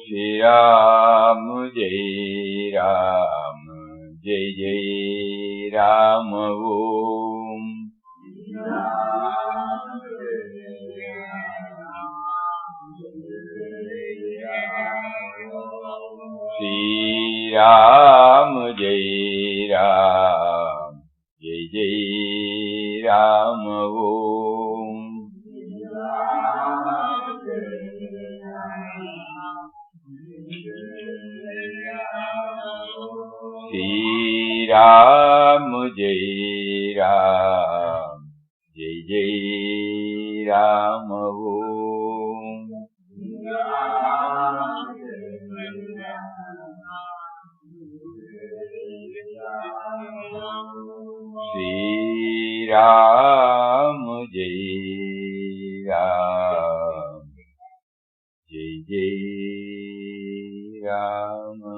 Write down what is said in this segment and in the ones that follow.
Shri Ram, Jai Ram, Jai Jai Ram Om. Shri Ram, Jai Ram, Jai Jai Ram Om. Shri Ram, Jai Ram, Jai Jai Ram Om. Shri Ram, Jai Ram, Jai Jai Ram Om.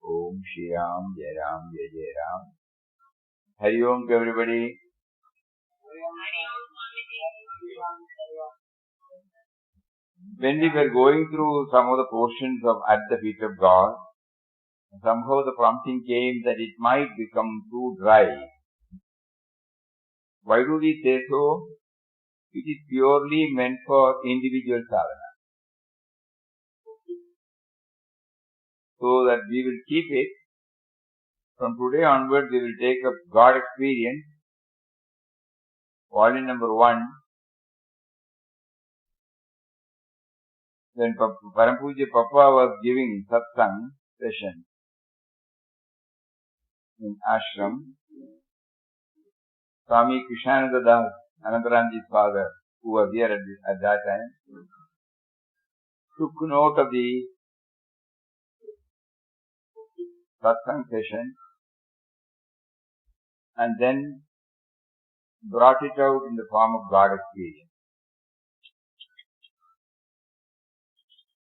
Om Shri Ram, Jai Ram, Jai Jai Ram. Hari Om to everybody. When we were going through some of the portions of At the Feet of God, somehow the prompting came that it might become too dry. Why do we say so? It is purely meant for individual sadhana. So that we will keep it. From today onwards, we will take up God Experience, volume number 1. When Param Pujya Papa was giving satsang session in ashram, Swami Krishnananda Das, Anantaranji's father, who was here at that time, took note of the satsang session and then brought it out in the form of God Experience.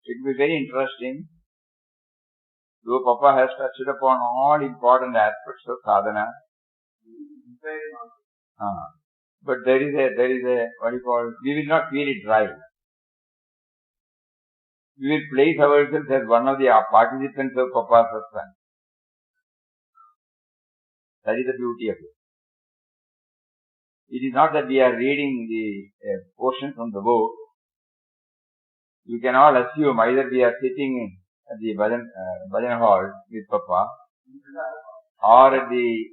It will be very interesting, though Papa has touched upon all important aspects of sadhana. But there is a, what do you call, we will not feel it dry. We will place ourselves as one of the participants of Papa's satsang. That is the beauty of it. It is not that we are reading the portion from the book. You can all assume either we are sitting at the bhajan hall with Papa or at the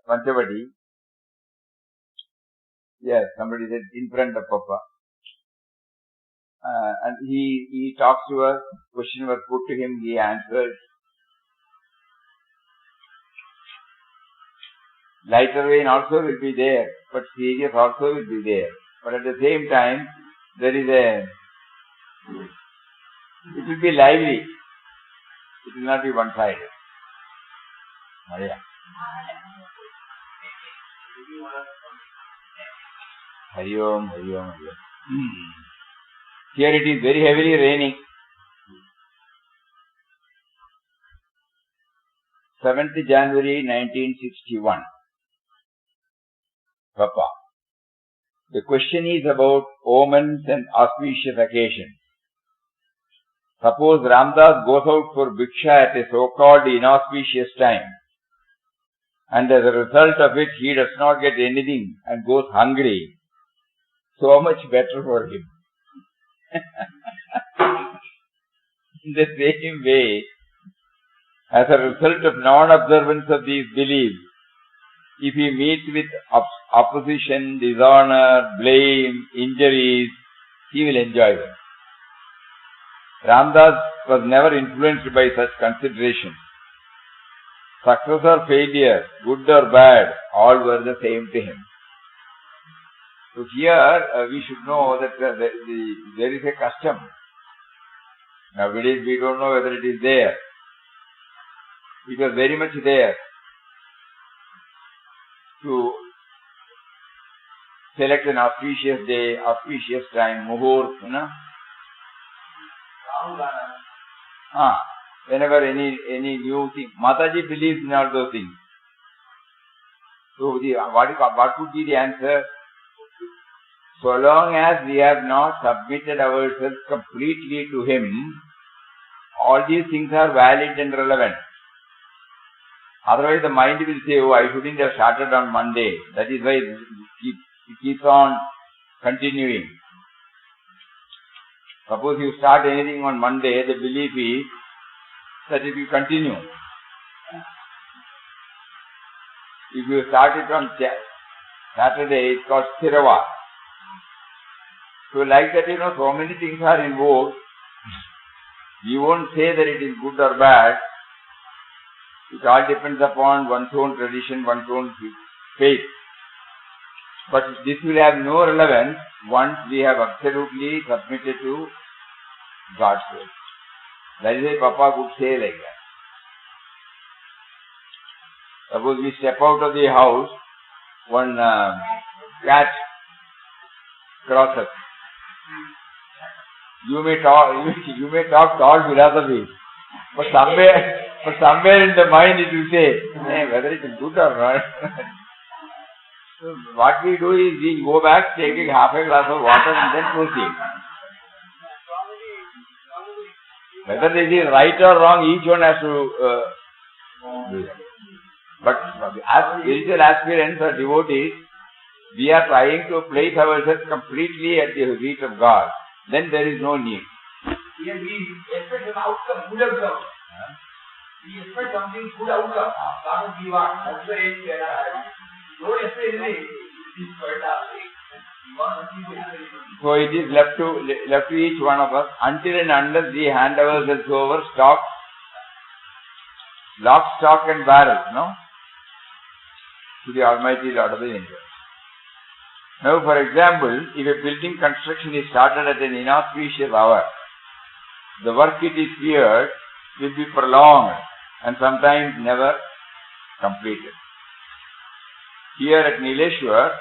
Panchavati. Yes, somebody said in front of Papa. And he talks to us, question was put to him, he answers. Lighter vein also will be there, but serious also will be there. But at the same time, there is it will be lively. It will not be one-sided. Hari Om, Hari Om, Hari Om. Here it is very heavily raining. 7th January 1961. Papa. The question is about omens and auspicious occasions. Suppose Ramdas goes out for Bhiksha at a so-called inauspicious time, and as a result of it he does not get anything and goes hungry. So much better for him. In the same way, as a result of non-observance of these beliefs, if he meets with opposition, dishonor, blame, injuries, he will enjoy them. Ramdas was never influenced by such considerations. Success or failure, good or bad, all were the same to him. So here we should know that there is a custom. Nowadays we don't know whether it is there. It was very much there to select an auspicious day, auspicious time, muhurt, whenever any new thing. Mataji believes in all those things. So what could be the answer? So long as we have not submitted ourselves completely to Him, all these things are valid and relevant. Otherwise the mind will say, oh, I shouldn't have started on Monday. That is why it keeps on continuing. Suppose you start anything on Monday, the belief is that it will continue. If you start it on Saturday, it's called Sthirava. So like that, so many things are involved. You won't say that it is good or bad. It all depends upon one's own tradition, one's own faith. But this will have no relevance once we have absolutely submitted to God's will. That is why Papa could say like that. Suppose we step out of the house, one cat crosses. You may talk tall philosophy, but somewhere in the mind it will say, hey, whether it is good or not. So what we do is we go back, taking half a glass of water and then proceed. Whether it is right or wrong, each one has to do that. But as spiritual aspirants or devotees, we are trying to place ourselves completely at the feet of God. Then there is no need. Here we expect an outcome, good outcome. We expect something good outcome. God will give us. That's why don't expect anything. So it is left to each one of us until and unless we hand ourselves over lock, stock and barrel, to the Almighty Lord of the universe. Now, for example, if a building construction is started at an inauspicious hour, the work it is feared will be prolonged and sometimes never completed. Here at Nileshwar,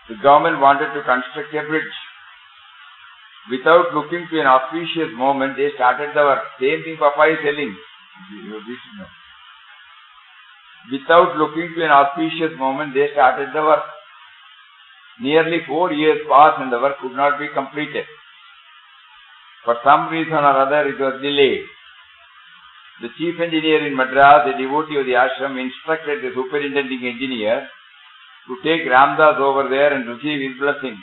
the government wanted to construct a bridge. Without looking to an auspicious moment, they started the work. Same thing Papa is telling. Without looking to an auspicious moment, they started the work. Nearly 4 years passed and the work could not be completed. For some reason or other, it was delayed. The chief engineer in Madras, a devotee of the ashram, instructed the superintending engineer to take Ramdas over there and receive his blessing.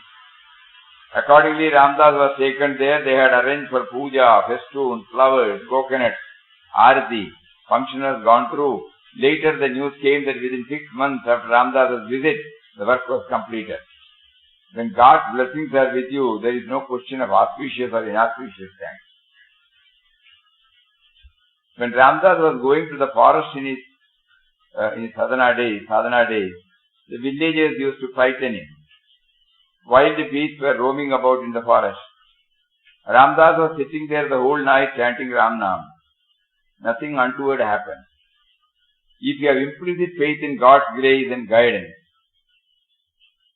Accordingly, Ramdas was taken there. They had arranged for puja, festoon, flowers, coconuts, arati. Function has gone through. Later, the news came that within 6 months after Ramdas's visit, the work was completed. When God's blessings are with you, there is no question of auspicious or inauspicious times. When Ramdas was going to the forest in his sadhana days, the villagers used to frighten him. Wild beasts were roaming about in the forest. Ramdas was sitting there the whole night chanting Ram Nam. Nothing untoward happened. If you have implicit faith in God's grace and guidance,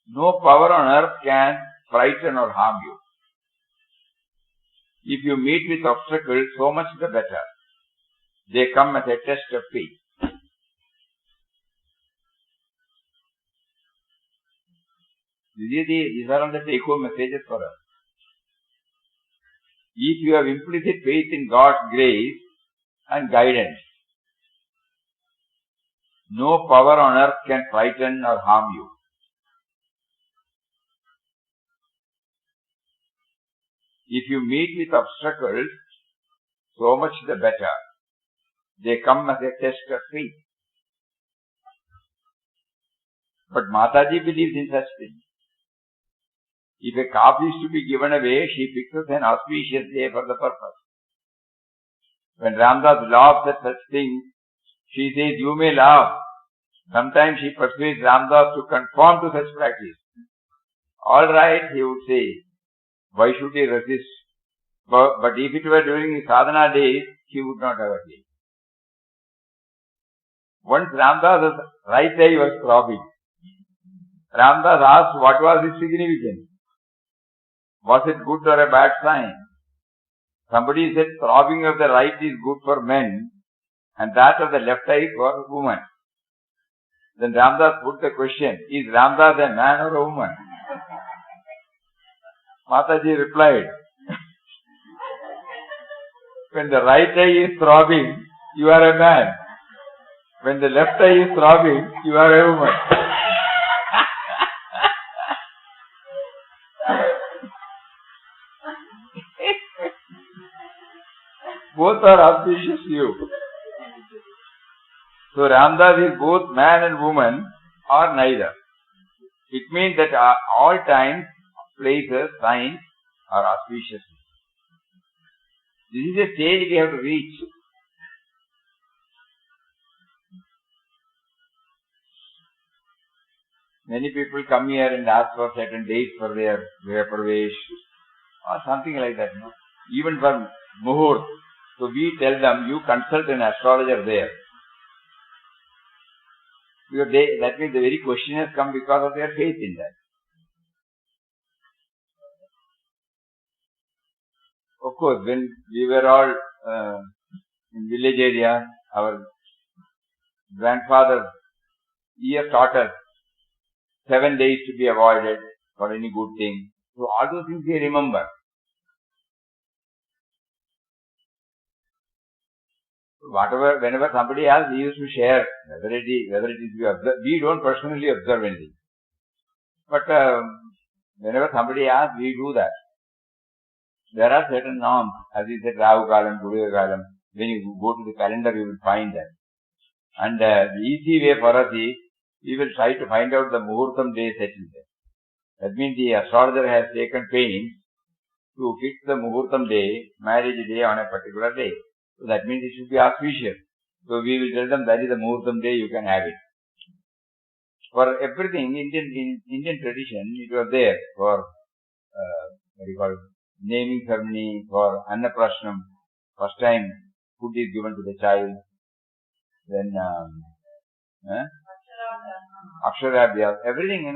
no power on earth can frighten or harm you. If you meet with obstacles, so much the better. They come as a test of faith. These are all the take-home messages for us. If you have implicit faith in God's grace and guidance, no power on earth can frighten or harm you. If you meet with obstacles, so much the better. They come as a test of faith. But Mataji believes in such things. If a calf is to be given away, she fixes an auspicious day for the purpose. When Ramdas laughs at such things, she says, you may laugh. Sometimes she persuades Ramdas to conform to such practice. All right, he would say. Why should he resist? But if it were during his sadhana days, he would not have agreed. Once Ramdas' right eye was throbbing. Ramdas asked what was its significance. Was it good or a bad sign? Somebody said throbbing of the right is good for men and that of the left eye for women. Then Ramdas put the question, is Ramdas a man or a woman? Mataji replied, when the right eye is throbbing, you are a man. When the left eye is throbbing, you are a woman. Both are auspicious to you. So Ramdas is both man and woman or neither. It means that all times, places, signs are auspicious. This is a stage we have to reach. Many people come here and ask for certain dates for their Pravesh or something like that. No? Even for Muhurt. So we tell them, you consult an astrologer there. Because that means the very question has come because of their faith in that. Of course, when we were all in village area, our grandfather, he has taught us 7 days to be avoided for any good thing. So all those things we remember. Whenever somebody else, he used to share, whether it is we observe. We don't personally observe anything. But whenever somebody asks, we do that. There are certain norms, as he said, Rahu Kalam, Guru Kalam. When you go to the calendar, you will find that. And the easy way for us is, we will try to find out the Muhurtam day settled there. That means the astrologer has taken pains to fix the Muhurtam day, marriage day on a particular day. So that means it should be auspicious. So we will tell them that is the Muhurtam day, you can have it. For everything, in Indian tradition, it was there for, naming ceremony, for Annaprashanam. First time food is given to the child. Then, Aksharabhyas, everything,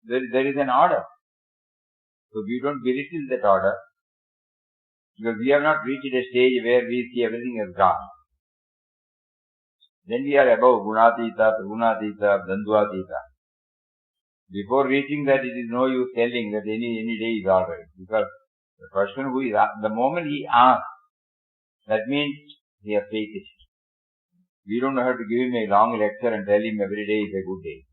there is an order. So we don't belittle that order. Because we have not reached a stage where we see everything as gone. Then we are above Gunatita, Triguna-tita, Dandva-tita. Before reaching that, it is no use telling that any day is alright. Because the person who is, the moment he asks, that means he has faith in it. We don't have to give him a long lecture and tell him every day is a good day.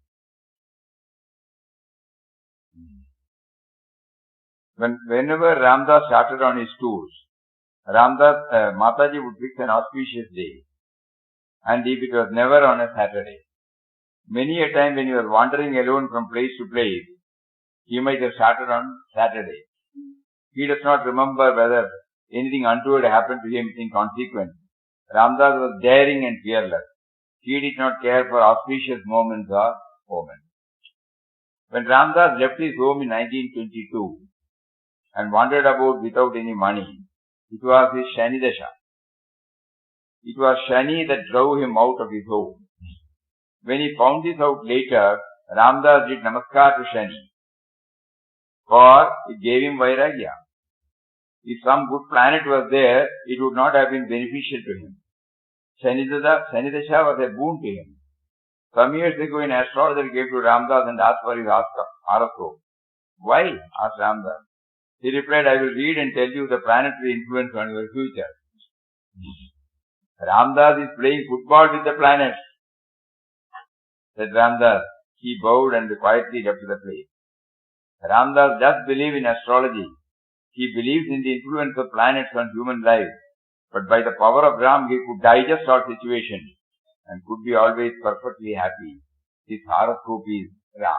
Whenever Ramdas started on his tours, Mataji would fix an auspicious day. And if it was never on a Saturday, many a time when he was wandering alone from place to place, he might have started on Saturday. He does not remember whether anything untoward happened to him in consequence. Ramdas was daring and fearless. He did not care for auspicious moments or omens. When Ramdas left his home in 1922 and wandered about without any money, it was his Shani Dasha. It was Shani that drove him out of his home. When he found this out later, Ramdas did Namaskar to Shani, for it gave him Vairagya. If some good planet was there, it would not have been beneficial to him. Shani Dasha was a boon to him. Some years ago, an astrologer gave to Ramdas and asked for his horoscope. Why? Asked Ramdas. He replied, I will read and tell you the planetary influence on your future. Ramdas is playing football with the planets, said Ramdas. He bowed and quietly left the place. Ramdas does believe in astrology. He believes in the influence of planets on human life. But by the power of Ram, he could digest all situations and could be always perfectly happy. His horoscope is Ram.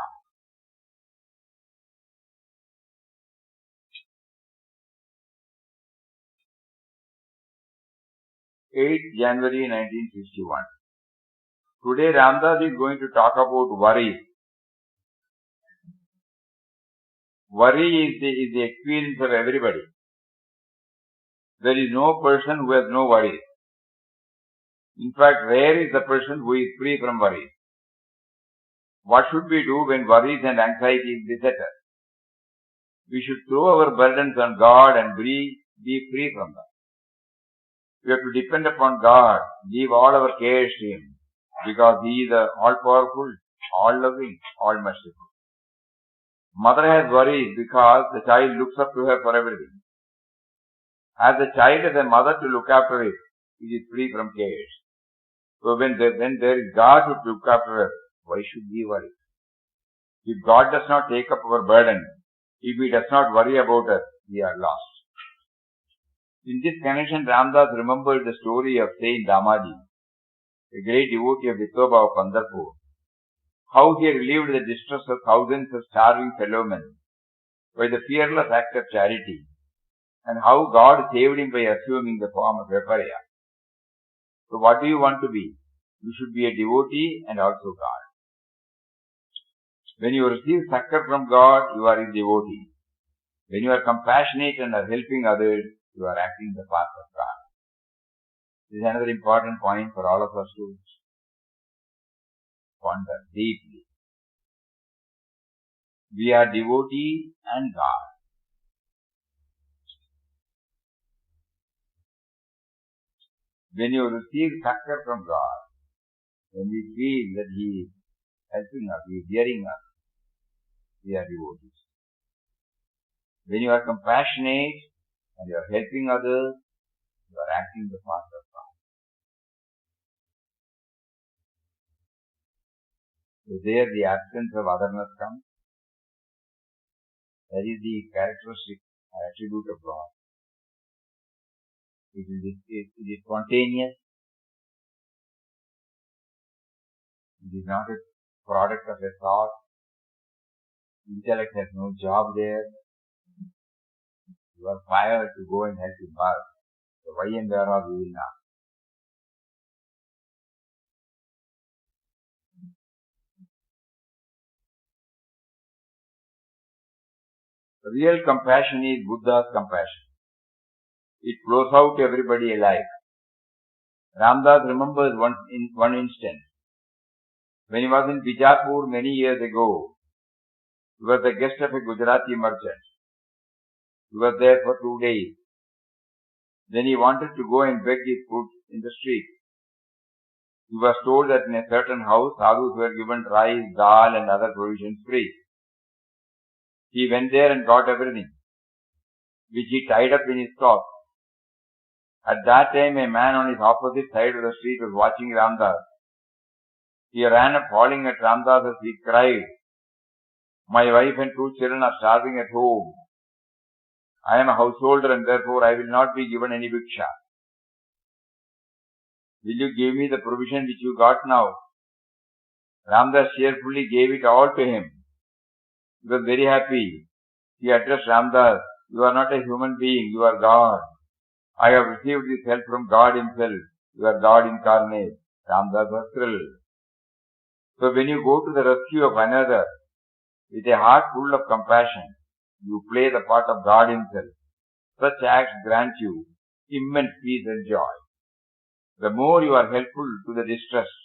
8th January 1961. Today Ramdas is going to talk about worries. Worry is the experience of everybody. There is no person who has no worries. In fact, rare is the person who is free from worries. What should we do when worries and anxieties beset us? We should throw our burdens on God and be free from them. We have to depend upon God, leave all our cares to Him, because He is all-powerful, all-loving, all-merciful. Mother has worries because the child looks up to her for everything. As the child has a mother to look after it, it is free from cares. So when there is God to look after us, why should we worry? If God does not take up our burden, if He does not worry about us, we are lost. In this connection, Ramdas remembered the story of Saint Damaji, a great devotee of Vithoba of Pandharpur, how he relieved the distress of thousands of starving fellow men by the fearless act of charity, and how God saved him by assuming the form of a pariah. So what do you want to be? You should be a devotee and also God. When you receive succor from God, you are a devotee. When you are compassionate and are helping others, you are acting the path of God. This is another important point for all of us to ponder deeply. We are devotee and God. When you receive succor from God, when we feel that He is helping us, He is hearing us, we are devotees. When you are compassionate and you are helping others, you are acting the path of God. So there the absence of otherness comes. That is the characteristic attribute of God. It is spontaneous. It is not a product of a thought. Intellect has no job there. You are fired to go and help him out. So why and whereof we will not. Real compassion is Buddha's compassion. It flows out to everybody alike. Ramdas remembers one instance. When he was in Bijapur many years ago, he was the guest of a Gujarati merchant. He was there for 2 days. Then he wanted to go and beg his food in the street. He was told that in a certain house, sadhus were given rice, dal and other provisions free. He went there and got everything, which he tied up in his cloth. At that time, a man on his opposite side of the street was watching Ramdas. He ran up falling at Ramdas as he cried, "My wife and 2 children are starving at home. I am a householder and therefore I will not be given any bhiksha. Will you give me the provision which you got now?" Ramdas cheerfully gave it all to him. He was very happy. He addressed Ramdas, "You are not a human being, you are God. I have received this help from God Himself. You are God incarnate." Ramdas was thrilled. So when you go to the rescue of another with a heart full of compassion, you play the part of God Himself. Such acts grant you immense peace and joy. The more you are helpful to the distressed,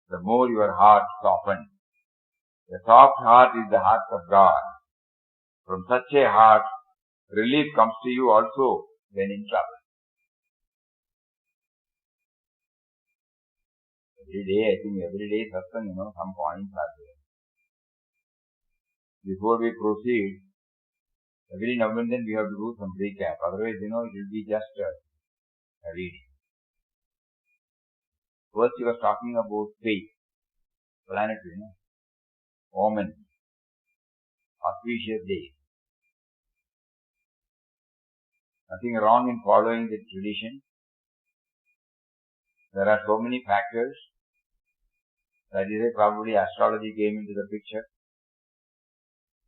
the more your heart softens. The soft heart is the heart of God. From such a heart, relief comes to you also when in trouble. Every day, satsang, some points are there. Before we proceed, every now and then we have to do some recap. Otherwise, it will be just a reading. First, he was talking about faith, planetary, omen, auspicious days. Nothing wrong in following the tradition. There are so many factors. That is why probably astrology came into the picture.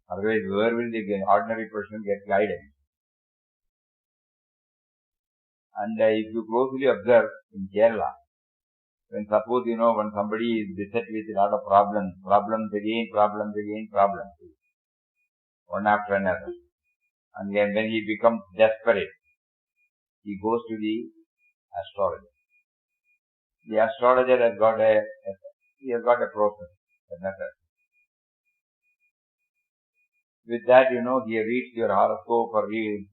Otherwise, where will the ordinary person get guidance? And if you closely observe in Kerala, when suppose, when somebody is beset with a lot of problems, problems again, one after another. And then when he becomes desperate, he goes to the astrologer. The astrologer has got a process, a method. With that, he reads your horoscope or he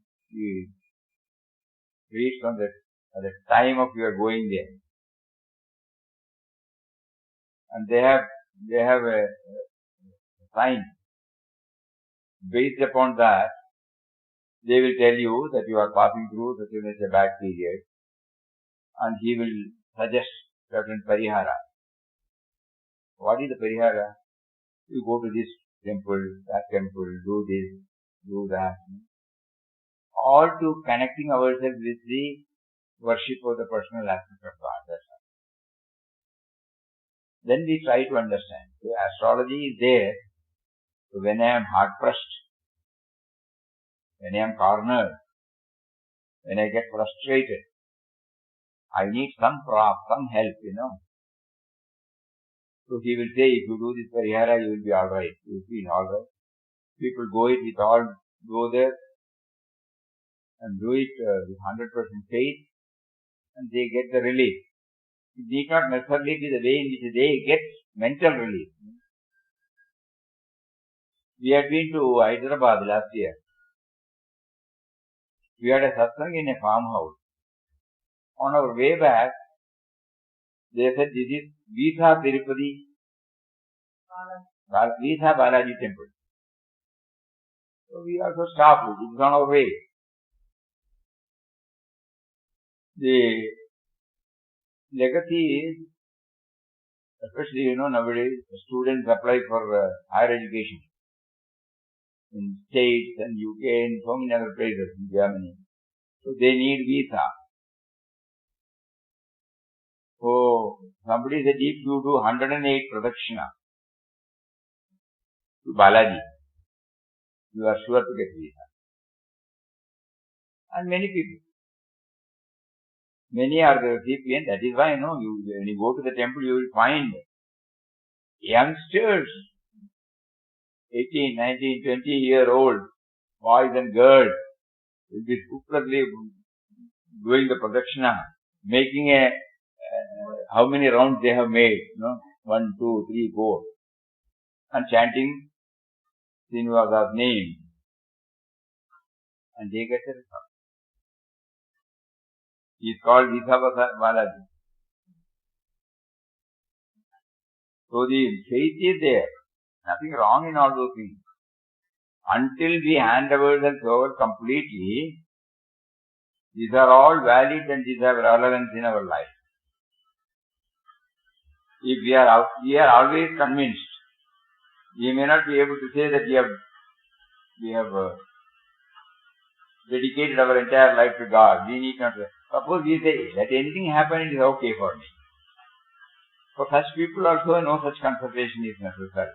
reads on the time of your going there. And they have a sign. Based upon that, they will tell you that you are passing through such a bad period, and he will suggest certain parihara. What is the parihara? You go to this temple, that temple, do this, do that. All to connecting ourselves with the worship of the personal aspect of God. That's all. Then we try to understand. So astrology is there. So when I am hard pressed, when I am cornered, when I get frustrated, I need some prop, some help, So he will say, if you do this parihara, you will be alright. You will feel alright. People go there and do it with 100% faith, and they get the relief. It need not necessarily be the way in which they get mental relief. We had been to Hyderabad last year. We had a satsang in a farmhouse. On our way back, they said, this is Visa Tirupati, Visa Balaji temple. So we also stopped. It was on our way. The legacy is, especially, nowadays, students apply for higher education in States and UK and so many other places in Germany. So they need visa. So somebody said, if you do 108 pradakshina to Balaji, you are sure to get visa. And many people. Many are the recipients. That is why, when you go to the temple, you will find youngsters, 18, 19, 20-year-old boys and girls will be superbly doing the pradakshina, making how many rounds they have made, 1, 2, 3, 4, and chanting Srinivasa's name, and they get the result. He is called Visa Balaji. So the faith is there. Nothing wrong in all those things. Until we hand ourselves over completely, these are all valid and these have relevance in our life. If we are always convinced, we may not be able to say that we have dedicated our entire life to God. We need not. Suppose we say, let anything happen, it is okay for me. For such people also, no such consultation is necessary.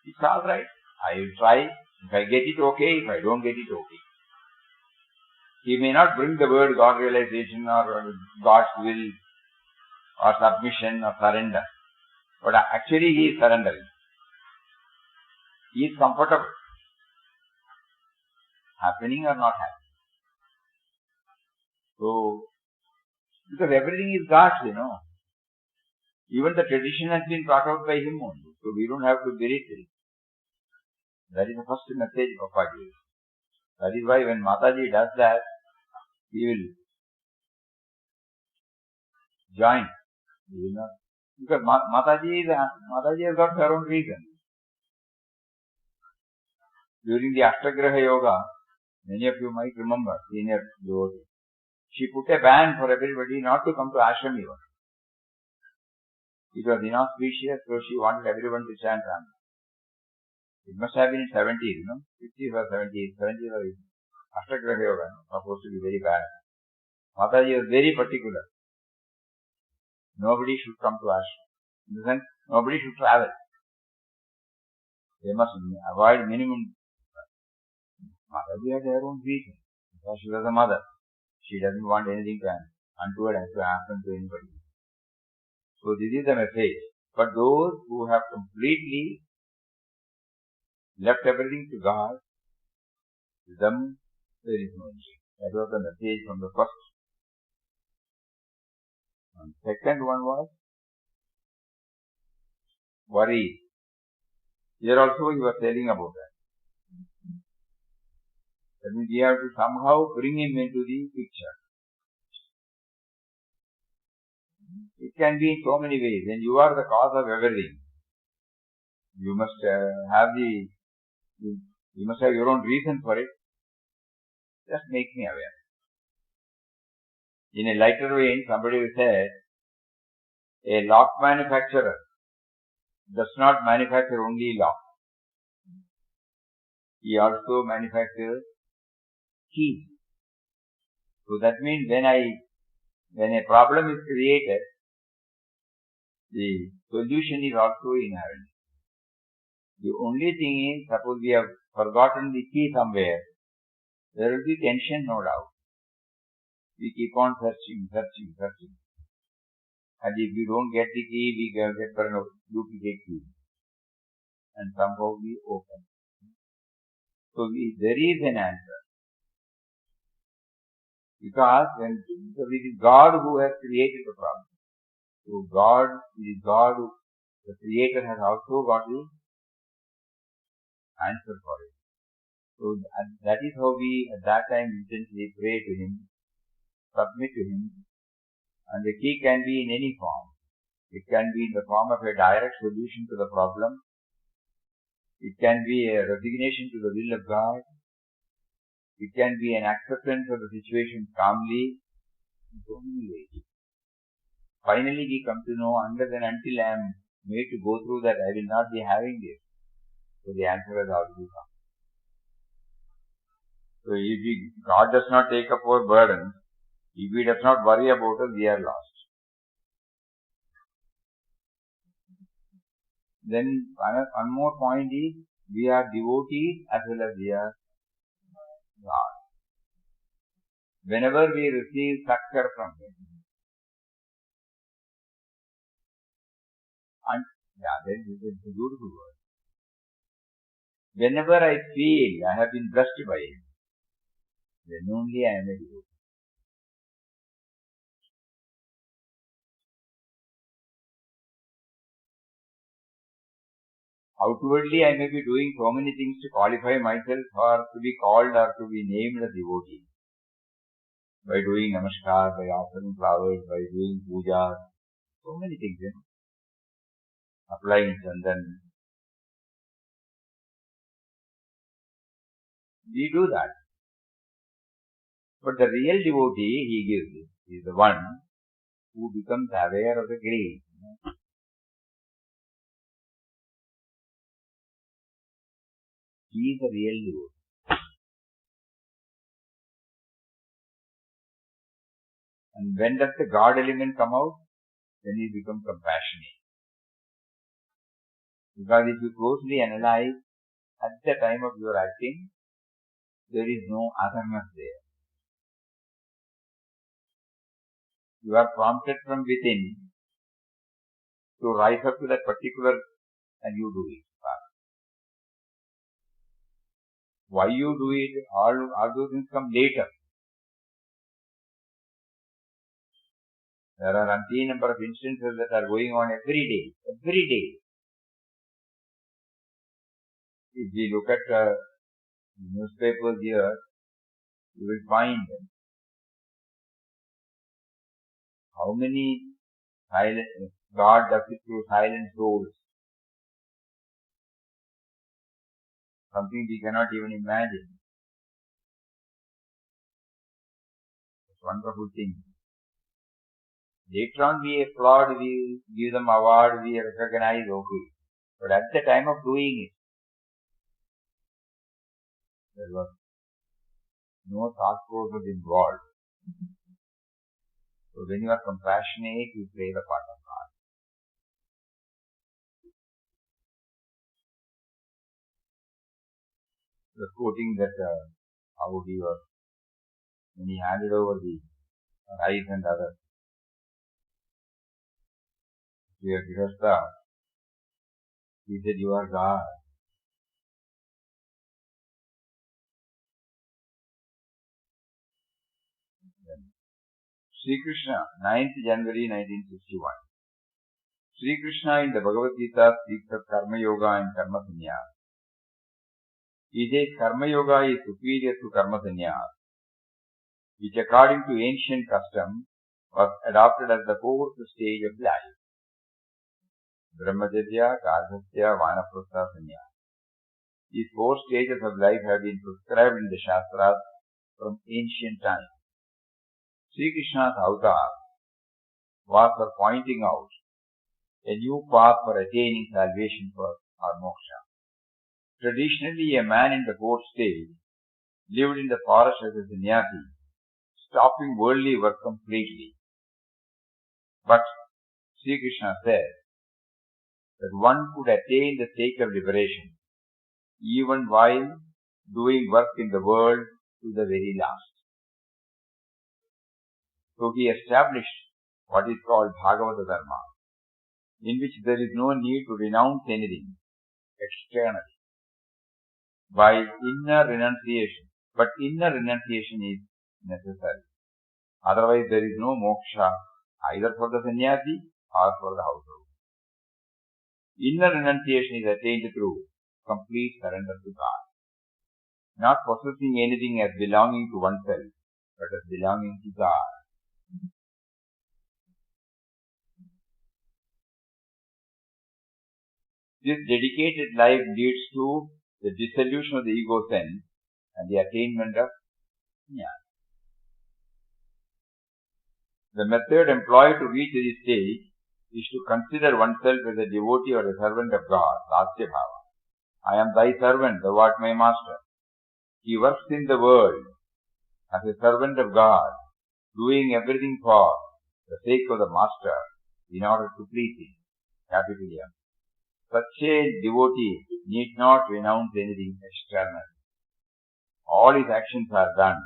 It's alright. I will try. If I get it, okay. If I don't get it, okay. He may not bring the word God realization or God's will or submission or surrender. But actually he is surrendering. He is comfortable. Happening or not happening. So, because everything is God's, Even the tradition has been brought out by him only. So we don't have to bury it. That is the first message Papa gives. That is why when Mataji does that, he will join. He will not. Because Mataji has got her own reason. During the Ashtagraha Yoga, many of you might remember, senior devotees, she put a ban for everybody not to come to ashram even. It was inauspicious, so she wanted everyone to chant Ram. It must have been in 70s, 50s or 70s. 70s or Ashtagraha Yoga, supposed to be very bad. Mataji was very particular. Nobody should come to ashram. In the sense, nobody should travel. They must avoid minimum. Mataji had her own reason. Because she was a mother. She doesn't want anything untoward to happen to anybody. So this is the message. But those who have completely left everything to God, to them there is no issue. That was the message from the first. And second one was worry. Here also he was telling about that. That means we have to somehow bring him into the picture. It can be in so many ways. When you are the cause of everything, You must you must have your own reason for it. Just make me aware. In a lighter vein, somebody said, a lock manufacturer does not manufacture only lock. He also manufactures keys. So that means when a problem is created, the solution is also inherent. The only thing is, suppose we have forgotten the key somewhere, there will be tension, no doubt. We keep on searching. And if we don't get the key, we get a duplicate key. And somehow we open. So there is an answer. Because it is God who has created the problem. So the Creator has also got the answer for it. So that is how we at that time intensely pray to Him, submit to Him, and the key can be in any form. It can be in the form of a direct solution to the problem. It can be a resignation to the will of God. It can be an acceptance of the situation calmly. In so many ways. Finally, we come to know, unless and until I am made to go through that, I will not be having this. So the answer has already come. So if God does not take up our burden, if He does not worry about us, we are lost. Then one more point is, we are devotees as well as we are God. Whenever we receive succor from Him, and then this is a beautiful word. Whenever I feel I have been blessed by Him, then only I am a devotee. Outwardly, I may be doing so many things to qualify myself or to be called or to be named a devotee. By doing namaskar, by offering flowers, by doing puja, so many things, applying chandan. We do that. But the real devotee He gives is the one who becomes aware of the grace. He is the real devotee. And when does the God element come out? Then he becomes compassionate. Because if you closely analyze, at the time of your acting, there is no otherness there. You are prompted from within to rise up to that particular, and you do it. Why you do it, all those things come later. There are umpteen number of instances that are going on every day. If we look at newspapers here, you will find how many God does it through silent souls. Something we cannot even imagine. It's a wonderful thing. Later on we applaud, we give them award, we recognize, okay. But at the time of doing it, there was no thought process involved. So when you are compassionate, you play the part of God. The quoting that how he was, when he handed over the rice and others to your Grihastha, he said, you are God. Sri Krishna, 9th January 1961. Sri Krishna in the Bhagavad Gita speaks of Karma Yoga and Karma Sannyasa. He says Karma Yoga is superior to Karma Sannyasa, which according to ancient custom was adopted as the fourth stage of life. Brahmacharya, Garhastya, Vanaprastha, Sannyasa. These 4 stages of life have been prescribed in the Shastras from ancient times. Sri Krishna's avatar was for pointing out a new path for attaining salvation or moksha. Traditionally, a man in the 4th stage lived in the forest as a sannyasi, stopping worldly work completely. But Sri Krishna said that one could attain the state of liberation even while doing work in the world to the very last. So he established what is called Bhagavata Dharma, in which there is no need to renounce anything externally by inner renunciation. But inner renunciation is necessary. Otherwise there is no moksha either for the sannyasi or for the household. Inner renunciation is attained through complete surrender to God. Not possessing anything as belonging to oneself, but as belonging to God. This dedicated life leads to the dissolution of the ego sense and the attainment of jnana. The method employed to reach this stage is to consider oneself as a devotee or a servant of God, Dasya Bhava. I am thy servant, thou art my master. He works in the world as a servant of God, doing everything for the sake of the master in order to please him. Capital M. Such a devotee need not renounce anything external. All his actions are done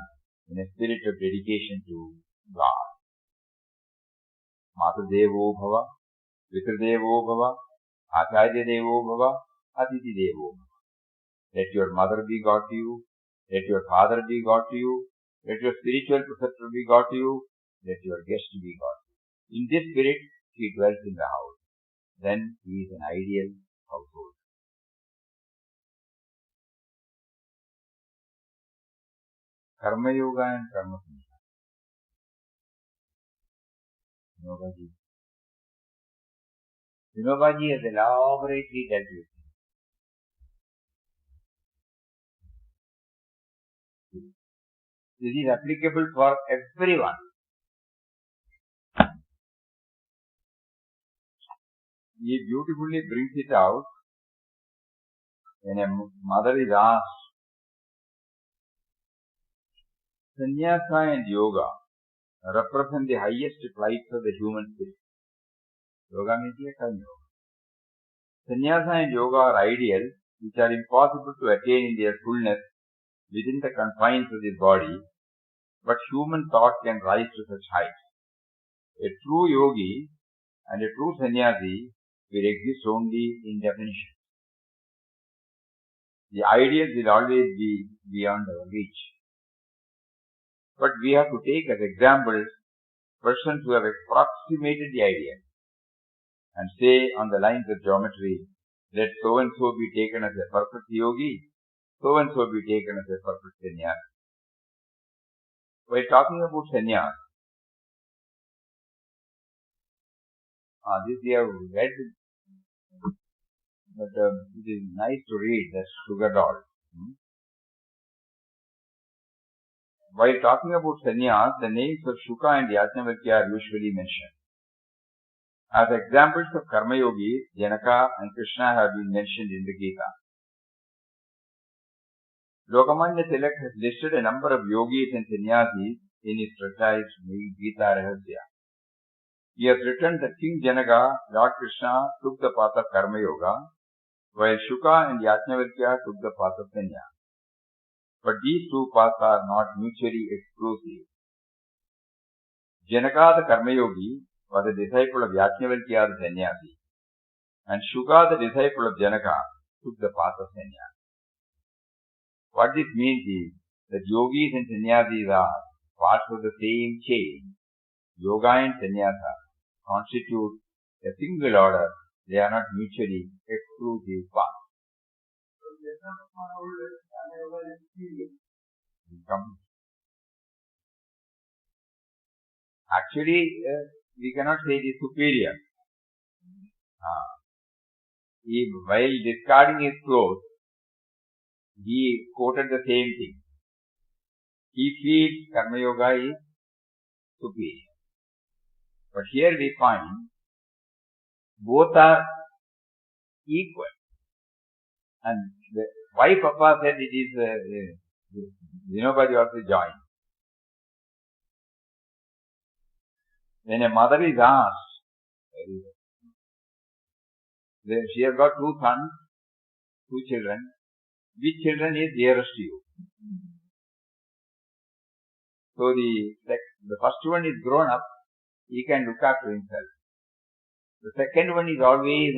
in a spirit of dedication to God. Matadevo bhava, Pitradevo bhava, Acharya Devo bhava, Atiti Devo bhava. Let your mother be God to you. Let your father be God to you. Let your spiritual preceptor be God to you. Let your guest be God to you. In this spirit, he dwells in the house. Then he is an ideal household. Karma Yoga and Karma Sannyasa. Vinobaji has elaborately dealt with it. This is applicable for everyone. He beautifully brings it out when a mother is asked, Sannyasa and Yoga represent the highest flights of the human spirit. Yoga means karma yoga. Sannyasa and yoga are ideals which are impossible to attain in their fullness within the confines of this body, but human thought can rise to such heights. A true yogi and a true sannyasi will exist only in definition. The ideals will always be beyond our reach. But we have to take as examples persons who have approximated the ideal and say on the lines of geometry, let so and so be taken as a perfect yogi, so and so be taken as a perfect sannyasi. While talking about sannyas, this we have read, but it is nice to read, that's Sugar Doll. While talking about sannyas, the names of Shuka and Yajnavalkya are usually mentioned. As examples of karma yogis, Janaka and Krishna have been mentioned in the Gita. Lokmanya Tilak has listed a number of yogis and sannyasis in his treatise Gita Rahasya. He has written that King Janaka, Lord Krishna, took the path of karma yoga, while Shuka and Yajnavalkya took the path of sannyasa. But these two paths are not mutually exclusive. Janaka the karma yogi was a disciple of Yajnavalkya the sannyasi, and Shuka the disciple of Janaka took the path of sannyasa. What this means is that yogis and sannyasis are parts of the same chain. Yoga and sannyasa constitute a single order. They are not mutually exclusive paths. Actually, we cannot say it is superior. while discarding his clothes, he quoted the same thing. He feels Karma Yoga is superior. But here we find both are equal. And why Papa said it is, nobody also joined. When a mother is asked, she has got 2 sons, 2 children, which children is dearest to you? So the first one is grown up, he can look after himself. The second one is always,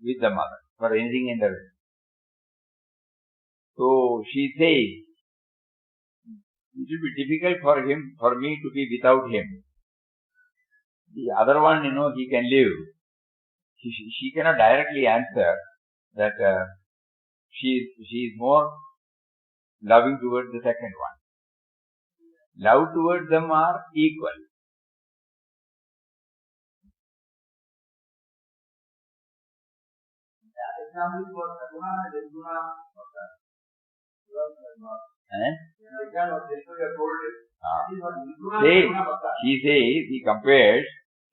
with the mother for anything in the world. So she says, it will be difficult for me to be without him. The other one, he can live. She cannot directly answer that she is more loving towards the second one. Love towards them are equal. Example for Saguna and Nirguna. He says, he compares,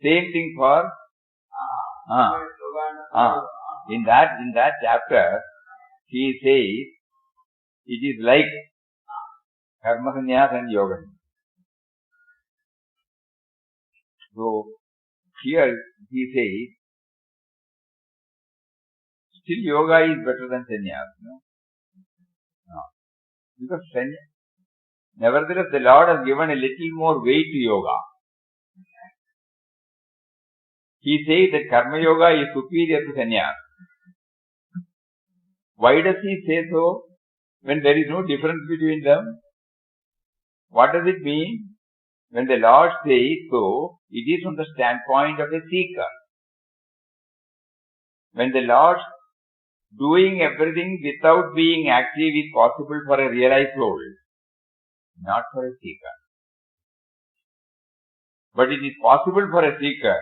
same thing for, in that chapter, he says, it is like Karma Sannyas and Yoga. So, here he says, still Yoga is better than Sannyas, No. Because nevertheless, the Lord has given a little more weight to Yoga. He says that Karma Yoga is superior to Sannyas. Why does he say so when there is no difference between them? What does it mean? When the Lord says so, it is from the standpoint of a seeker. When the Lord doing everything without being active is possible for a realized soul, not for a seeker. But it is possible for a seeker,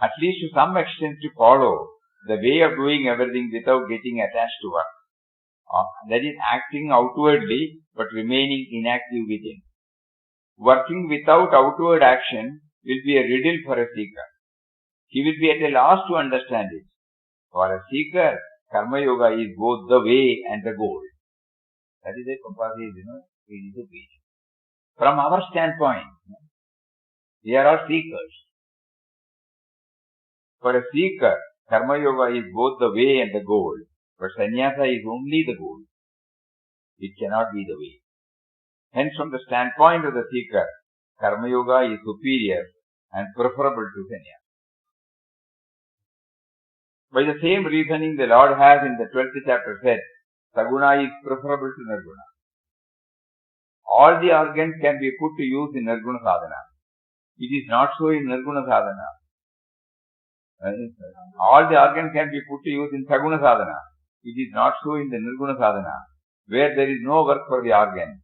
at least to some extent, to follow the way of doing everything without getting attached to work. That is acting outwardly but remaining inactive within. Working without outward action will be a riddle for a seeker. He will be at a loss to understand it. For a seeker, Karma Yoga is both the way and the goal. That is a Papa says, it is a peace. From our standpoint, we are all seekers. For a seeker, Karma Yoga is both the way and the goal, but Sannyasa is only the goal. It cannot be the way. Hence, from the standpoint of the seeker, Karma Yoga is superior and preferable to Sannyasa. By the same reasoning the Lord has in the 12th chapter said, Saguna is preferable to Nirguna. All the organs can be put to use in Nirguna sadhana. It is not so in Nirguna sadhana. All the organs can be put to use in Saguna sadhana. It is not so in the Nirguna sadhana, where there is no work for the organ.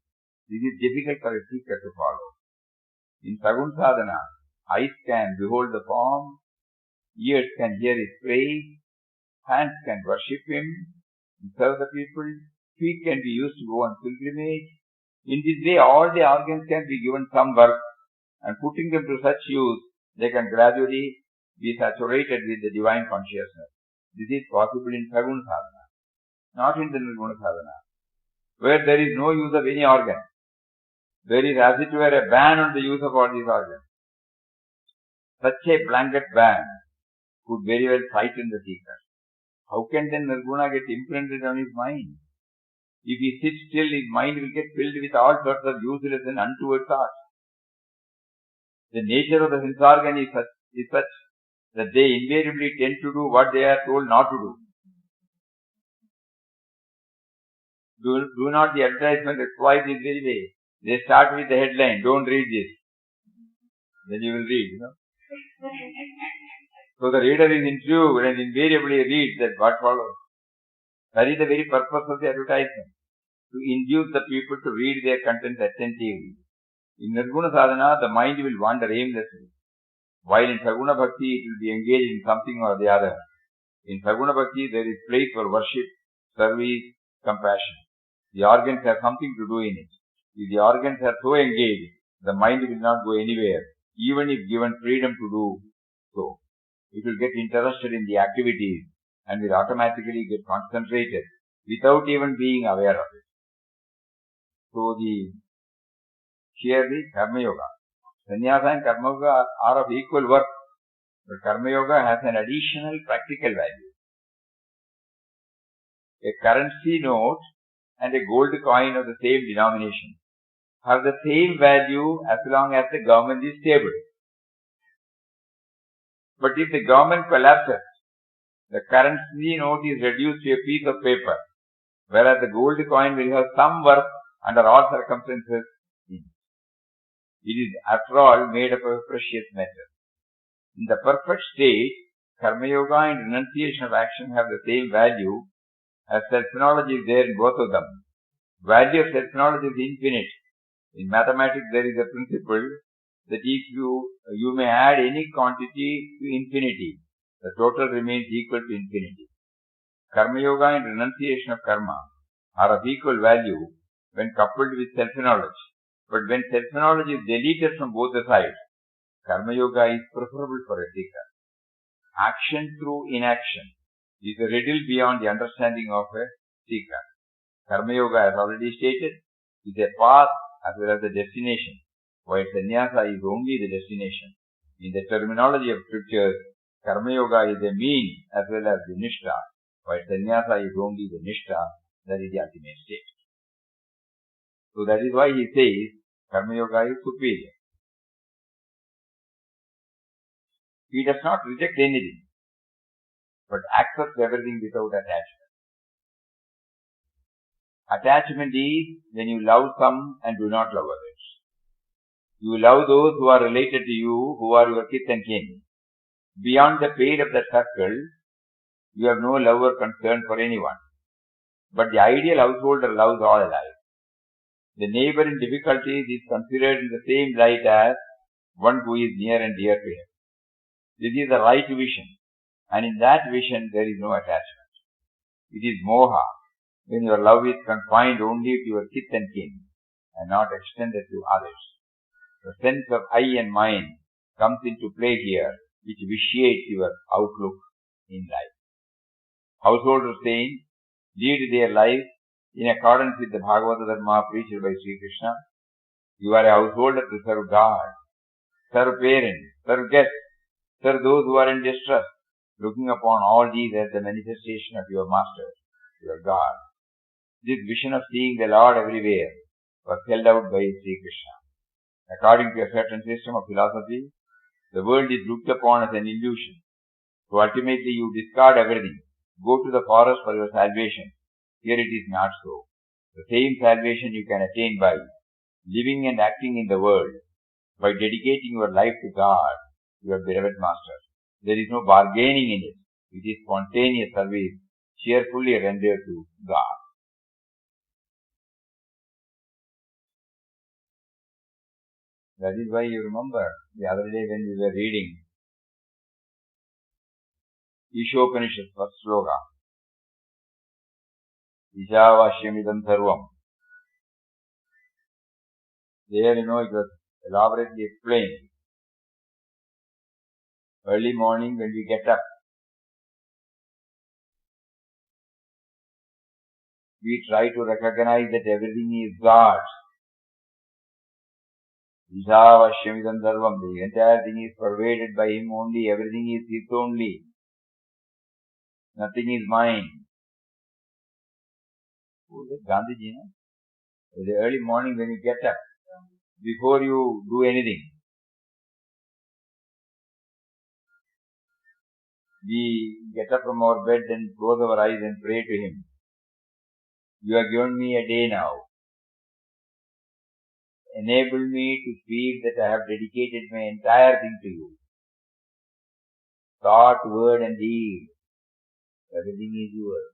This is difficult for a seeker to follow. In Saguna sadhana, eyes can behold the form, ears can hear his praise, hands can worship him and serve the people, feet can be used to go on pilgrimage. In this way, all the organs can be given some work, and putting them to such use, they can gradually be saturated with the divine consciousness. This is possible in Saguna sadhana, not in the Nirguna sadhana, where there is no use of any organ. There is, as it were, a ban on the use of all these organs. Such a blanket ban could very well frighten the seeker. How can then Nirguna get imprinted on his mind? If he sits still, his mind will get filled with all sorts of useless and untoward thoughts. The nature of the sense organ is such that they invariably tend to do what they are told not to do. Do not the advertisement exploit this very way. They start with the headline, don't read this. Then you will read, So the reader is intrigued and invariably reads that what follows. That is the very purpose of the advertisement, to induce the people to read their contents attentively. In Nirguna sadhana, the mind will wander aimlessly, while in Saguna bhakti it will be engaged in something or the other. In Saguna Bhakti, there is place for worship, service, compassion. The organs have something to do in it. If the organs are so engaged, the mind will not go anywhere, even if given freedom to do so. It will get interested in the activities and will automatically get concentrated without even being aware of it. So here the Karma Yoga. Sannyasa and Karma Yoga are of equal worth, but Karma Yoga has an additional practical value. A currency note and a gold coin of the same denomination have the same value as long as the government is stable. But if the government collapses, the currency note is reduced to a piece of paper, whereas the gold coin will have some worth under all circumstances. It is, after all, made up of precious metal. In the perfect state, Karma Yoga and renunciation of action have the same value as self-knowledge is there in both of them. Value of self-knowledge is infinite. In mathematics, there is a principle that if you may add any quantity to infinity, the total remains equal to infinity. Karma Yoga and renunciation of karma are of equal value when coupled with self-knowledge. But when self-knowledge is deleted from both the sides, Karma Yoga is preferable for a seeker. Action through inaction is a riddle beyond the understanding of a seeker. Karma Yoga, as already stated, is a path as well as a destination, while sannyasa is only the destination. In the terminology of scriptures, Karma Yoga is a mean as well as the nishtha, while sannyasa is only the nishtha, that is the ultimate state. So that is why he says Karma Yoga is superior. He does not reject anything, but accepts everything without attachment. Attachment is when you love some and do not love others. You love those who are related to you, who are your kith and kin. Beyond the pale of that circle, you have no love or concern for anyone. But the ideal householder loves all alike. The neighbor in difficulties is considered in the same light as one who is near and dear to him. This is the right vision, and in that vision there is no attachment. It is moha, when your love is confined only to your kith and kin and not extended to others. The sense of I and mine comes into play here, which vitiates your outlook in life. Householders saying, lead their life in accordance with the Bhagavata Dharma preached by Sri Krishna. You are a householder to serve God, serve parents, serve guests, serve those who are in distress, looking upon all these as the manifestation of your Master, your God. This vision of seeing the Lord everywhere was held out by Sri Krishna. According to a certain system of philosophy, the world is looked upon as an illusion. So ultimately you discard everything, go to the forest for your salvation. Here it is not so. The same salvation you can attain by living and acting in the world, by dedicating your life to God, your beloved Master. There is no bargaining in it. It is spontaneous service, cheerfully rendered to God. That is why you remember the other day when we were reading Ishopanishad, first sloka. Ishavashyamidam sarvam. There, it was elaborately explained. Early morning when we get up, we try to recognize that everything is God's. Ishavashyamidam sarvam. The entire thing is pervaded by Him only. Everything is His only. Nothing is mine. Who is Gandhiji, no? The early morning when you get up, before you do anything, we get up from our bed and close our eyes and pray to Him. You have given me a day now. Enable me to feel that I have dedicated my entire thing to you. Thought, word and deed. Everything is yours.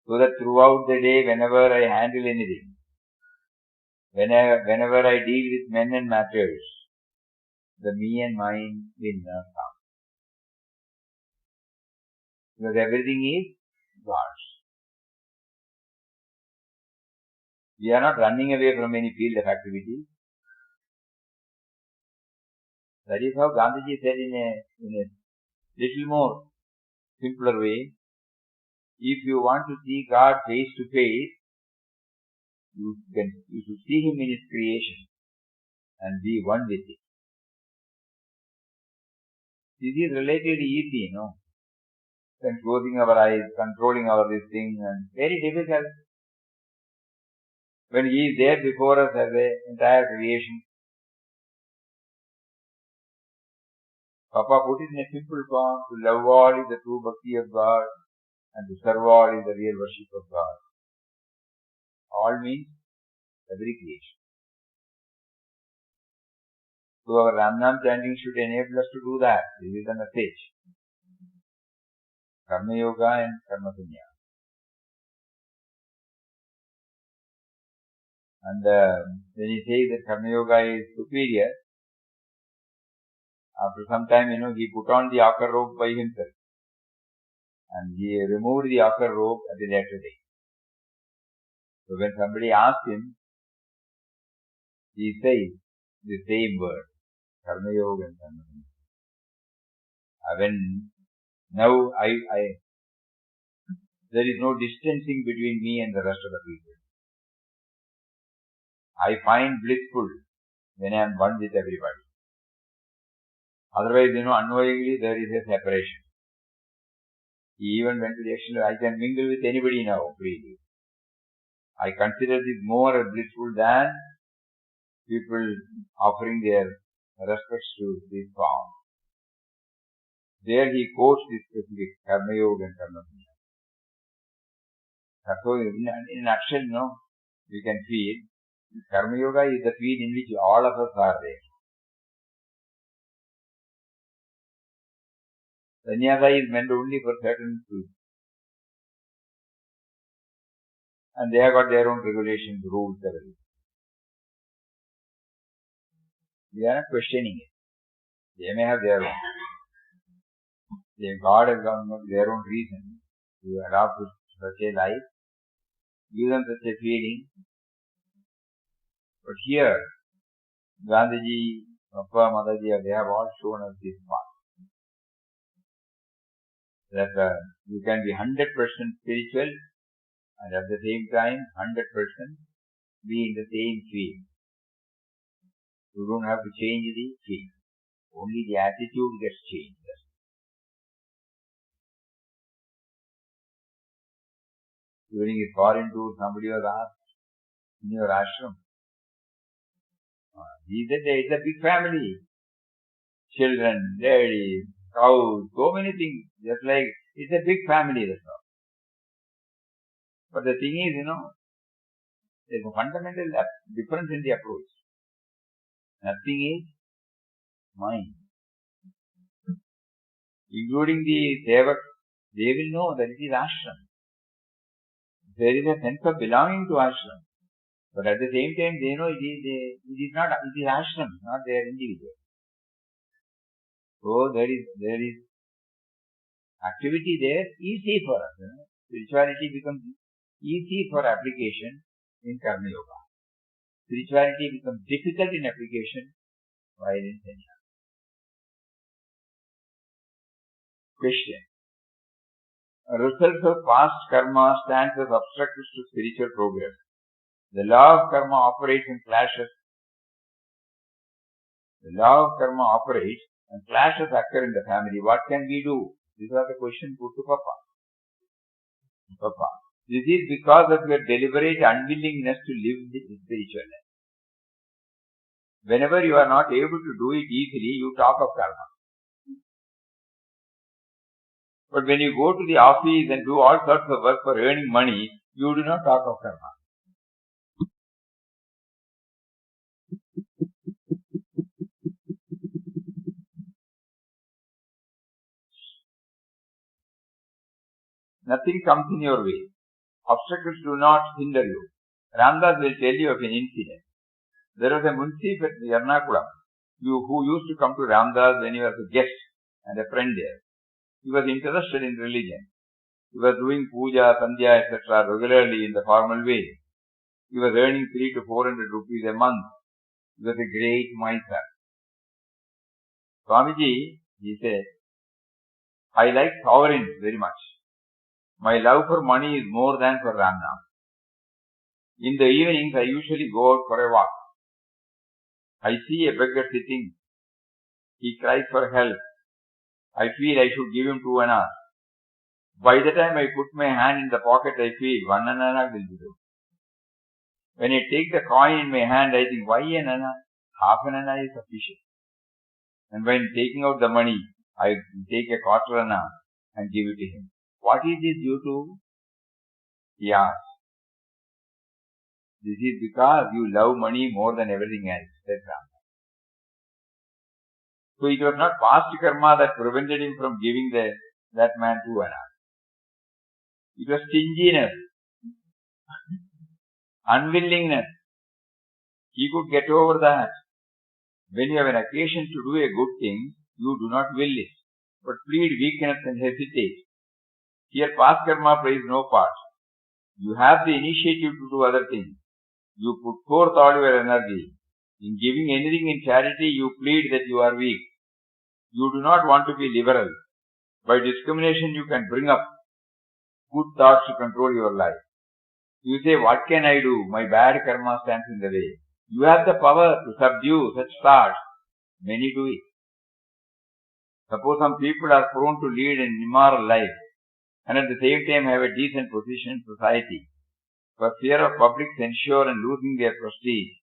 So that throughout the day, whenever I handle anything, whenever I deal with men and matters, the me and mine will not come. Because everything is God's. We are not running away from any field of activity. That is how Gandhiji said in a little more simpler way. If you want to see God face to face, you should see Him in His creation and be one with it. This is relatively easy, Then closing our eyes, controlling our this thing, and very difficult. When He is there before us as an entire creation. Papa put it in a simple form: to love all is the true bhakti of God, and to serve all is the real worship of God. All means every creation. So our Ramnam chanting should enable us to do that. This is the message. Karma Yoga and Karma Sannyasa. And when he says that Karma Yoga is superior, after some time, he put on the ochre robe by himself. And he removed the ochre robe at the later day. So when somebody asked him, he says the same word, Karma Yoga and Karma Sannyasa. Now there is no distancing between me and the rest of the people. I find blissful when I am one with everybody. Otherwise, unknowingly there is a separation. He even went to the extent that I can mingle with anybody now freely. I consider this more blissful than people offering their respects to this form. There he quotes this specific Karma Yoga and Karma Sannyasa. So in a nutshell, we can feel Karma Yoga is the field in which all of us are there. Sannyasa is meant only for certain people. And they have got their own regulations, rules, everything. We are not questioning it. They may have their own. God has got their own reason to adopt such a life, give them such a feeling. But here, Gandhiji, Papa, Mataji, they have all shown us this path. That you can be 100% spiritual and at the same time 100% be in the same field. You don't have to change the field. Only the attitude gets changed. During a foreign tour, somebody was asked, in your ashram, he said, it's a big family. Children, ladies, cows, so many things. Just like, it's a big family, that's all. But the thing is, there's a fundamental difference in the approach. Nothing is mine. Including the sevak, they will know that it is ashram. There is a sense of belonging to ashram. But at the same time, they know it is ashram, not their individual. So there is activity there, easy for us. Spirituality becomes easy for application in Karma Yoga. Spirituality becomes difficult in application while in Sannyasa. Question. Results of past karma stands as obstacles to spiritual progress. The law of karma operates and clashes. The law of karma operates and clashes occur in the family. What can we do? These are the questions put to Papa. This is because of your deliberate unwillingness to live the spiritual life. Whenever you are not able to do it easily, you talk of karma. But when you go to the office and do all sorts of work for earning money, you do not talk of karma. Nothing comes in your way. Obstacles do not hinder you. Ramdas will tell you of an incident. There was a Munsi at Ernakulam who used to come to Ramdas when he was a guest and a friend there. He was interested in religion. He was doing puja, sandhya, etc. regularly in the formal way. He was earning 300 to 400 rupees a month. He was a great miser. Swamiji, he said, I like sovereigns very much. My love for money is more than for Ramnam. In the evenings, I usually go out for a walk. I see a beggar sitting. He cries for help. I feel I should give him 2 annas. By the time I put my hand in the pocket, I feel 1 anna will be good. When I take the coin in my hand, I think, why an anna? Half an anna is sufficient. And when taking out the money, I take a quarter anna and give it to him. What is this due to? He asked. This is because you love money more than everything else, said Ram. So it was not past karma that prevented him from giving that man 2 annas. It was stinginess, unwillingness. He could get over that. When you have an occasion to do a good thing, you do not will it, but plead weakness and hesitate. Here past karma plays no part. You have the initiative to do other things. You put forth all your energy. In giving anything in charity, you plead that you are weak. You do not want to be liberal. By discrimination, you can bring up good thoughts to control your life. You say, what can I do? My bad karma stands in the way. You have the power to subdue such thoughts. Many do it. Suppose some people are prone to lead an immoral life and at the same time have a decent position in society. For fear of public censure and losing their prestige,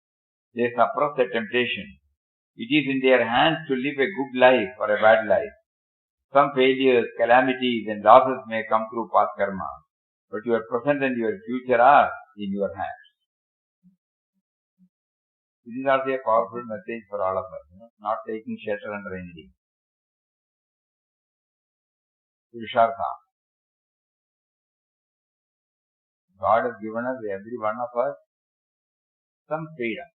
they suppress the temptation. It is in their hands to live a good life or a bad life. Some failures, calamities and losses may come through past karma, but your present and your future are in your hands. This is also a powerful message for all of us, not taking shelter under anything. Purushartha. God has given us, every one of us, some freedom,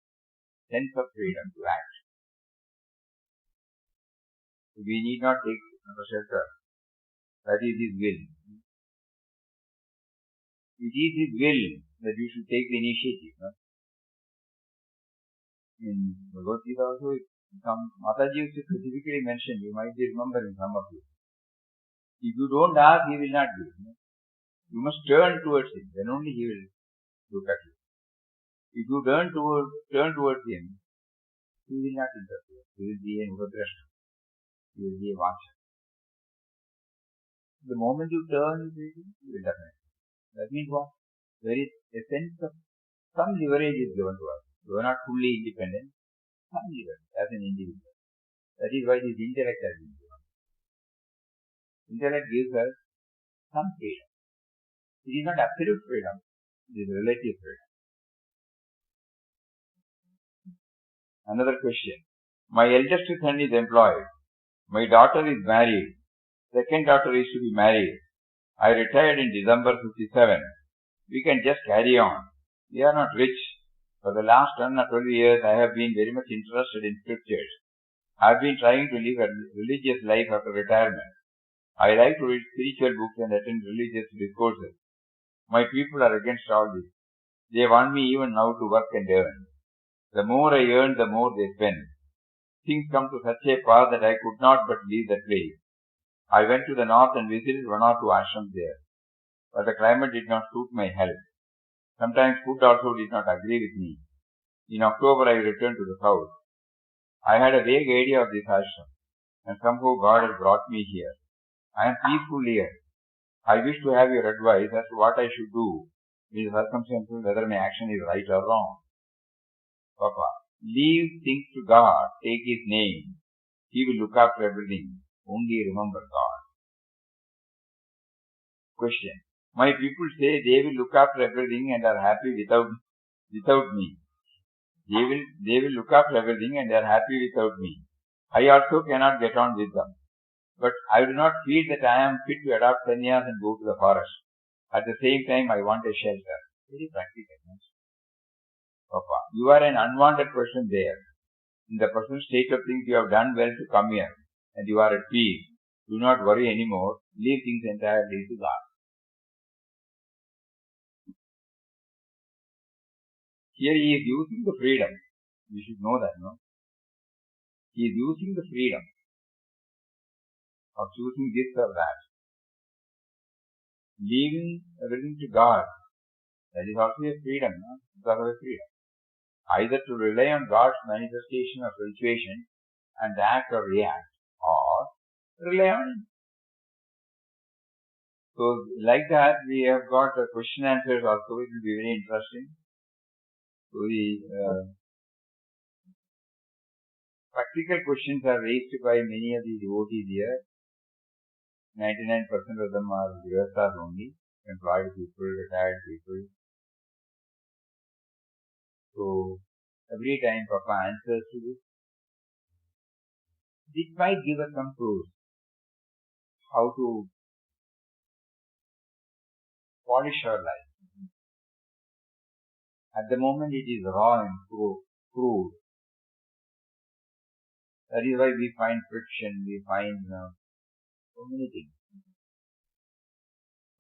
sense of freedom to act. We need not take under shelter. That is His will. It is His will that you should take the initiative. In Bhagavad Gita also, Mataji used to specifically mention, you might be remembering some of you. If you don't ask, He will not give. You must turn towards Him, then only He will look at you. If you turn towards Him, He will not interfere. He will be an Upadrashta. He will be a Vaksha. The moment you turn, He will definitely. That means what? There is a sense of some leverage is given to us. You are not fully independent. Some leverage as an individual. That is why this intellect has been given. Intellect gives us some freedom. It is not absolute freedom. It is relative freedom. Another question. My eldest son is employed. My daughter is married. Second daughter is to be married. I retired in December 57. We can just carry on. We are not rich. For the last 10 or 12 years, I have been very much interested in scriptures. I have been trying to live a religious life after retirement. I like to read spiritual books and attend religious discourses. My people are against all this. They want me even now to work and earn. The more I earn, the more they spend. Things come to such a pass that I could not but leave that way. I went to the north and visited 1 or 2 ashrams there. But the climate did not suit my health. Sometimes food also did not agree with me. In October, I returned to the south. I had a vague idea of this ashram, and somehow God has brought me here. I am peaceful here. I wish to have your advice as to what I should do in the circumstances, whether my action is right or wrong. Papa, leave things to God, take His name. He will look after everything. Only remember God. Question. My people say they will look after everything and are happy without me. They will look after everything and are happy without me. I also cannot get on with them. But I do not feel that I am fit to adopt sannyas and go to the forest. At the same time, I want a shelter. Very practical. Papa, you are an unwanted person there. In the present state of things, you have done well to come here, and you are at peace. Do not worry anymore. Leave things entirely to God. Here he is using the freedom. You should know that, no? He is using the freedom of choosing this or that. Leaving everything to God. That is also a freedom, no? It's also a freedom. Either to rely on God's manifestation of situation and act or react, or rely on Him. So, like that, we have got a question answers also. It will be very interesting. So, the practical questions are raised by many of the devotees here. 99% of them are grihasthas only, employed people, retired people. So, every time Papa answers to this, it might give us some clues how to polish our life. At the moment it is raw and crude. That is why we find friction, we find so many things.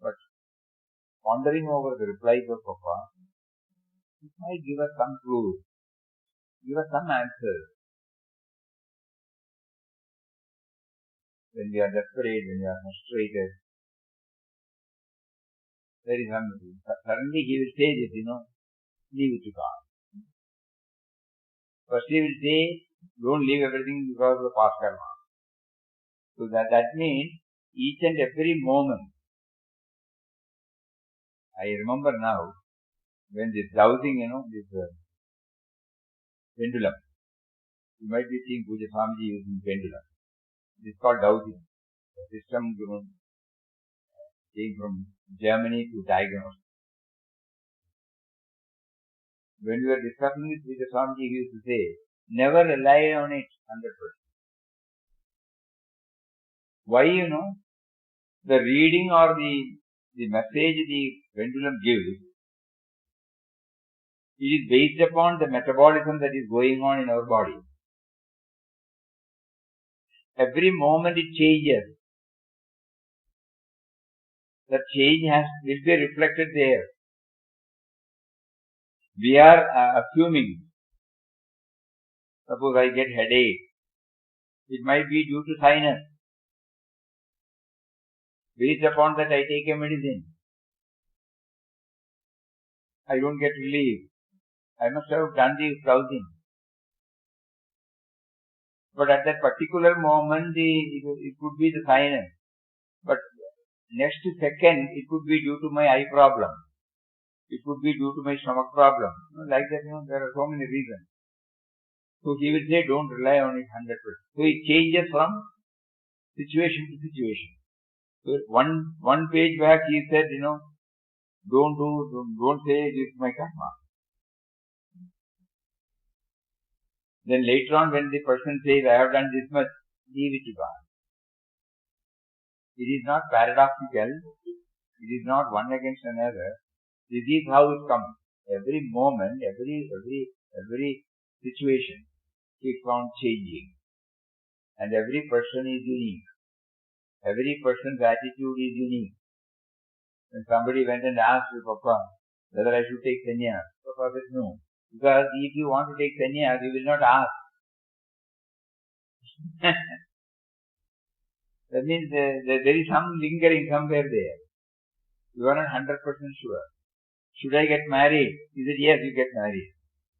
But pondering over the replies of Papa, it might give us some clues, give us some answers. When we are desperate, when we are frustrated, there is something. Suddenly he will say this, leave it to God. First he will say, don't leave everything because of the past karma. So that means each and every moment. I remember now, when this dowsing, this pendulum. You might be seeing Puja Swamiji using pendulum. It is called dowsing. The system came from Germany to diagnose. When we were discussing it with the Swamiji, he used to say, never rely on it 100%. Why, the reading or the message the pendulum gives, it is based upon the metabolism that is going on in our body. Every moment it changes. That change will be reflected there. We are assuming, suppose I get headache, it might be due to sinus. Based upon that I take a medicine. I don't get relief. I must have done the dowsing. But at that particular moment, it could be the sinus. But next second, it could be due to my eye problem. It could be due to my stomach problem. Like that, there are so many reasons. So he will say, don't rely on it 100%. So it changes from situation to situation. So one page back he said, don't say this is my karma. Then later on when the person says, I have done this much, leave it to God. It is not paradoxical. It is not one against another. This is how it comes. Every moment, every situation keeps on changing. And every person is unique. Every person's attitude is unique. When somebody went and asked Papa whether I should take sannyas, Papa said no. Because if you want to take sannyas, you will not ask. That means there is some lingering somewhere there. You are not 100% sure. Should I get married? He said, yes, you get married.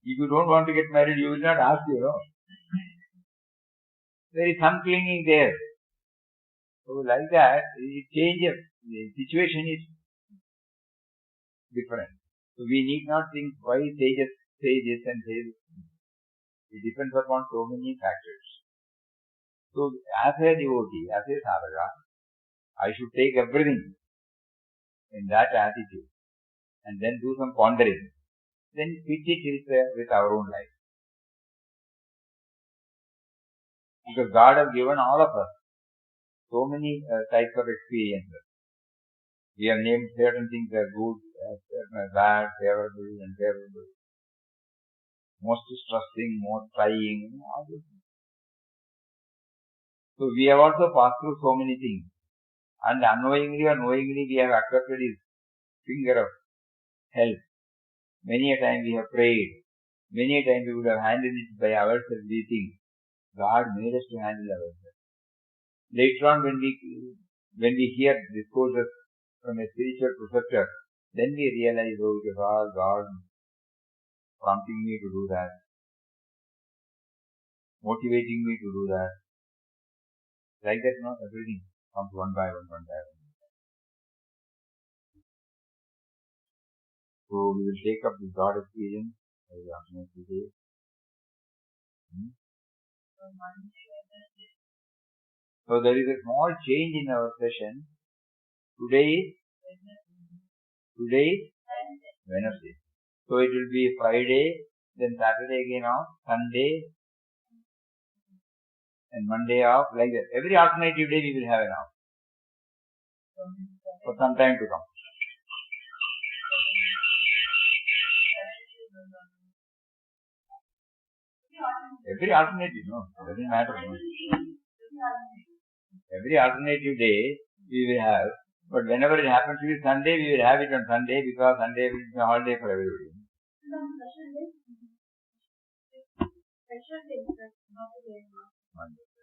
If you don't want to get married, you will not ask, There is some clinging there. So like that, it changes. The situation is different. So we need not think why sages say this and say this. It depends upon so many factors. So as a devotee, as a sadhaka, I should take everything in that attitude and then do some pondering. Then fit it with our own life. Because God has given all of us so many types of experiences. We have named certain things as good, certain as bad, favorable, unfavorable. Most distressing, most trying, all those things. So we have also passed through so many things. And unknowingly or knowingly we have accepted his finger of help. Many a time we have prayed. Many a time we would have handled it by ourselves. We think God made us to handle ourselves. Later on when we hear discourses from a spiritual preceptor, then we realize, oh, it was all God prompting me to do that, motivating me to do that. Like that, no, everything comes one by one. So we will take up this God experience as we are today. So there is a small change in our session. Today is Wednesday. So it will be Friday, then Saturday again off, Sunday and Monday off, like that. Every alternative day we will have an off. For some time to come. Every alternative, no, doesn't matter. No. Every alternative day we will have, but whenever it happens to be Sunday, we will have it on Sunday because Sunday will be a holiday for everybody.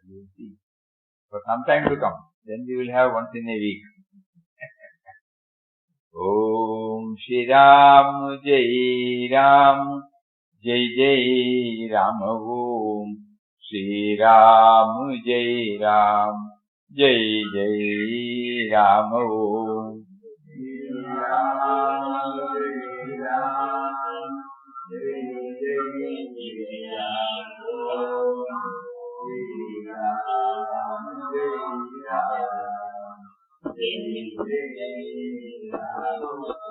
You will see. For some time to come, then we will have once in a week. Om Shri Ram Jai Ram Jai Jai Ram Om Shri Ram Jai Ram Jai Jai Ram Om Shri Ram Jai Ram Jai Jai Ram Om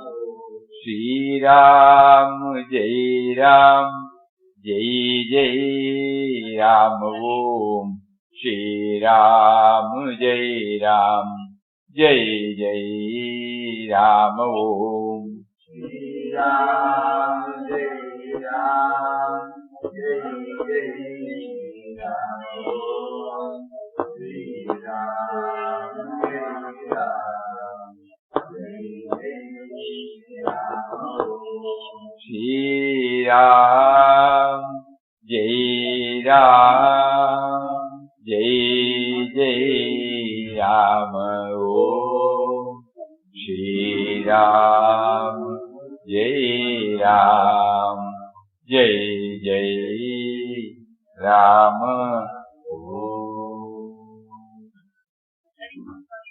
Shri Ram Jai Ram Jai Jai Ram Om Shri Ram Jai Ram Jai Jai Ram Om Shri Ram Jai Ram Jai Jai Ram Om Shri Ram Jai Ram Shri Ram Jai Ram Jai Jai Ram Om Shri Ram Jai Ram Jai Jai Ram